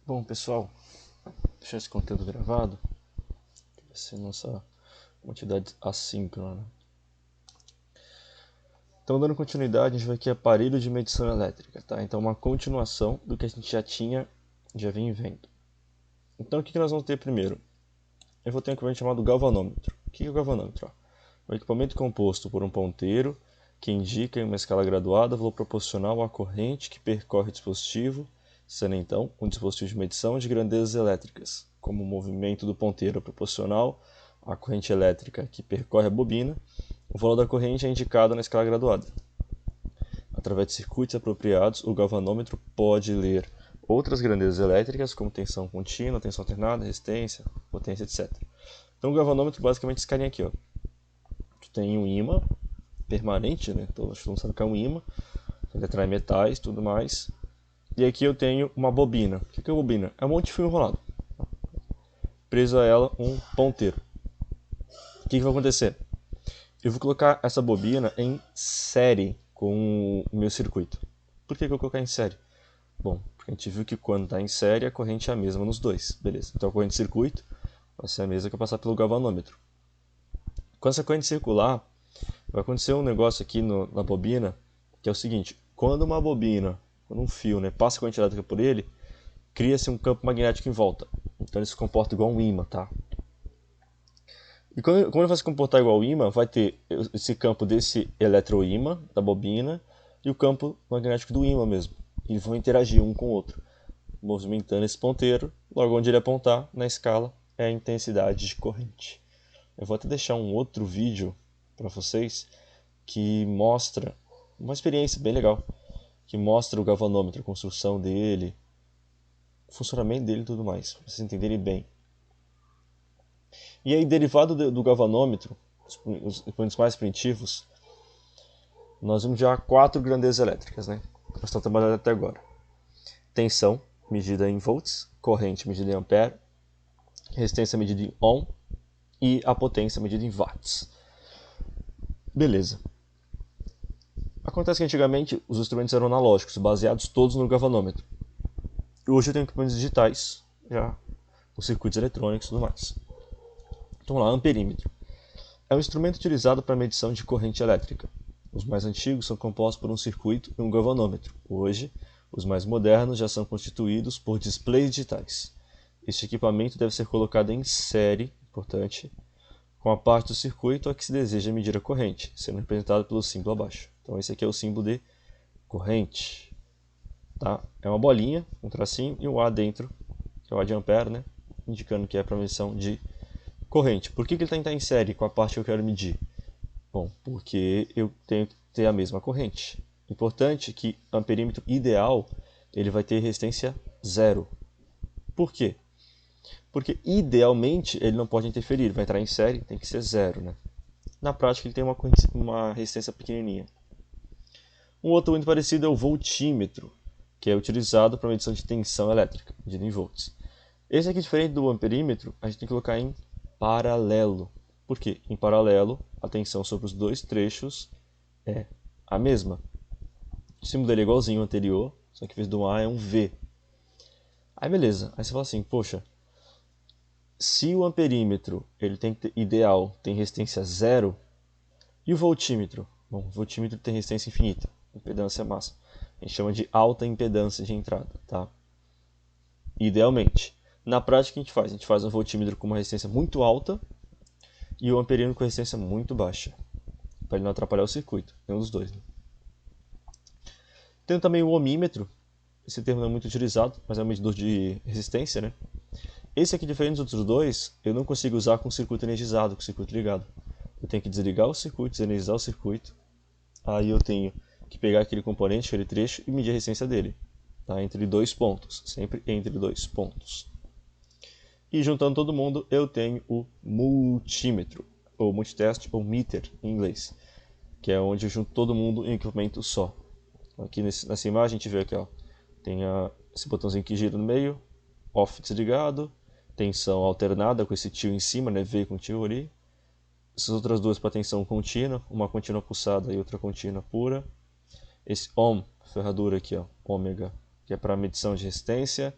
Bom, pessoal, deixar esse conteúdo gravado, que vai ser nossa quantidade assíncrona. Então, dando continuidade, a gente vai aqui aparelho de medição elétrica, tá? Então, uma continuação do que a gente já vinha vendo. Então, o que nós vamos ter primeiro? Eu vou ter um equipamento chamado galvanômetro. O que é o galvanômetro? É um equipamento composto por um ponteiro que indica em uma escala graduada o valor proporcional à corrente que percorre o dispositivo, sendo então um dispositivo de medição de grandezas elétricas, como o movimento do ponteiro é proporcional à corrente elétrica que percorre a bobina. O valor da corrente é indicado na escala graduada. Através de circuitos apropriados, o galvanômetro pode ler outras grandezas elétricas, como tensão contínua, tensão alternada, resistência, potência, etc. Então o galvanômetro basicamente é esse carinha aqui, ó. Tu tem um ímã permanente, né? Então todo mundo sabe que é um ímã, ele atrai metais e tudo mais. E aqui eu tenho uma bobina. O que é a bobina? É um monte de fio enrolado. Preso a ela um ponteiro. O que vai acontecer? Eu vou colocar essa bobina em série com o meu circuito. Por que eu vou colocar em série? Bom, porque a gente viu que quando está em série a corrente é a mesma nos dois. Beleza. Então a corrente de circuito vai ser a mesma que eu passar pelo galvanômetro. Com essa corrente circular, vai acontecer um negócio aqui na bobina, que é o seguinte: quando um fio, né, passa a corrente elétrica por ele, cria-se um campo magnético em volta. Então ele se comporta igual um ímã, tá? E como ele vai se comportar igual ao ímã, vai ter esse campo desse eletroímã, da bobina, e o campo magnético do ímã mesmo. E vão interagir um com o outro, movimentando esse ponteiro. Logo onde ele apontar na escala é a intensidade de corrente. Eu vou até deixar um outro vídeo para vocês que mostra uma experiência bem legal, que mostra o galvanômetro, a construção dele, o funcionamento dele e tudo mais, para vocês entenderem bem. E aí, derivado do galvanômetro, os equipamentos mais primitivos, nós vimos já 4 grandezas elétricas, né? Nós estamos trabalhando até agora. Tensão, medida em volts, corrente, medida em ampere, resistência, medida em ohm, e a potência, medida em watts. Beleza. Acontece que antigamente os instrumentos eram analógicos, baseados todos no galvanômetro. Hoje eu tenho equipamentos digitais, já com circuitos eletrônicos e tudo mais. Então vamos lá, amperímetro. É um instrumento utilizado para medição de corrente elétrica. Os mais antigos são compostos por um circuito e um galvanômetro. Hoje, os mais modernos já são constituídos por displays digitais. Este equipamento deve ser colocado em série, importante, com a parte do circuito a que se deseja medir a corrente, sendo representado pelo símbolo abaixo. Então esse aqui é o símbolo de corrente. Tá? É uma bolinha, um tracinho e um A dentro, que é o A de ampere, né? Indicando que é para medição de corrente. Por que ele está em série com a parte que eu quero medir? Bom, porque eu tenho que ter a mesma corrente. Importante que o amperímetro ideal ele vai ter resistência zero. Por quê? Porque idealmente ele não pode interferir, vai entrar em série, tem que ser zero, né? Na prática ele tem uma resistência pequenininha. Um outro muito parecido é o voltímetro, que é utilizado para medição de tensão elétrica, medida em volts. Esse aqui, diferente do amperímetro, a gente tem que colocar em paralelo. Por quê? Em paralelo, a tensão sobre os dois trechos é a mesma. O símbolo dele é igualzinho ao anterior, só que em vez do A é um V. Aí beleza, aí você fala assim, poxa, se o amperímetro ele tem ideal tem resistência zero, e o voltímetro? Bom, o voltímetro tem resistência infinita, impedância máxima. A gente chama de alta impedância de entrada, tá? Idealmente. Na prática, o que a gente faz? A gente faz um voltímetro com uma resistência muito alta e o amperímetro com resistência muito baixa, para ele não atrapalhar o circuito, nenhum dos dois. Né? Tem também o ohmímetro, esse termo não é muito utilizado, mas é um medidor de resistência, né? Esse aqui, diferente dos outros dois, eu não consigo usar com circuito energizado, com circuito ligado. Eu tenho que desligar o circuito, desenergizar o circuito, aí eu tenho que pegar aquele componente, aquele trecho e medir a resistência dele, tá? Entre dois pontos, sempre entre dois pontos. E juntando todo mundo, eu tenho o multímetro, ou multitest, ou meter em inglês, que é onde eu junto todo mundo em equipamento só. Aqui nessa imagem a gente vê aqui, ó, tem esse botãozinho que gira no meio, off desligado, tensão alternada com esse tio em cima, né, V com tio ali. Essas outras duas para tensão contínua, uma contínua pulsada e outra contínua pura. Esse ohm, ferradura aqui, ó, ômega, que é para medição de resistência.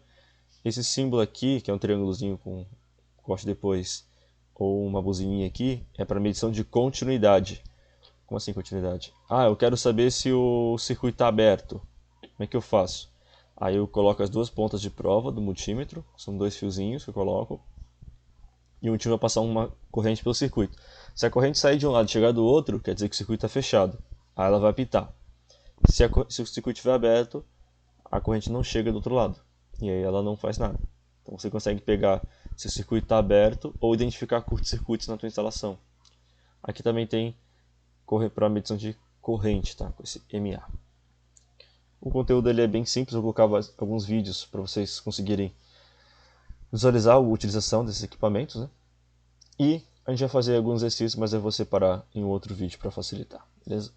Esse símbolo aqui, que é um triângulozinho com corte depois, ou uma buzininha aqui, é para medição de continuidade. Como assim continuidade? Ah, eu quero saber se o circuito está aberto. Como é que eu faço? Aí eu coloco as duas pontas de prova do multímetro, são dois fiozinhos que eu coloco, e o multímetro vai passar uma corrente pelo circuito. Se a corrente sair de um lado e chegar do outro, quer dizer que o circuito está fechado. Aí ela vai apitar. Se o circuito estiver aberto, a corrente não chega do outro lado. E aí ela não faz nada. Então você consegue pegar se o circuito está aberto ou identificar curtos-circuitos na tua instalação. Aqui também tem para medição de corrente, tá? Com esse MA. O conteúdo ele é bem simples, eu colocava alguns vídeos para vocês conseguirem visualizar a utilização desses equipamentos, né? E a gente vai fazer alguns exercícios, mas eu vou separar em um outro vídeo para facilitar, beleza?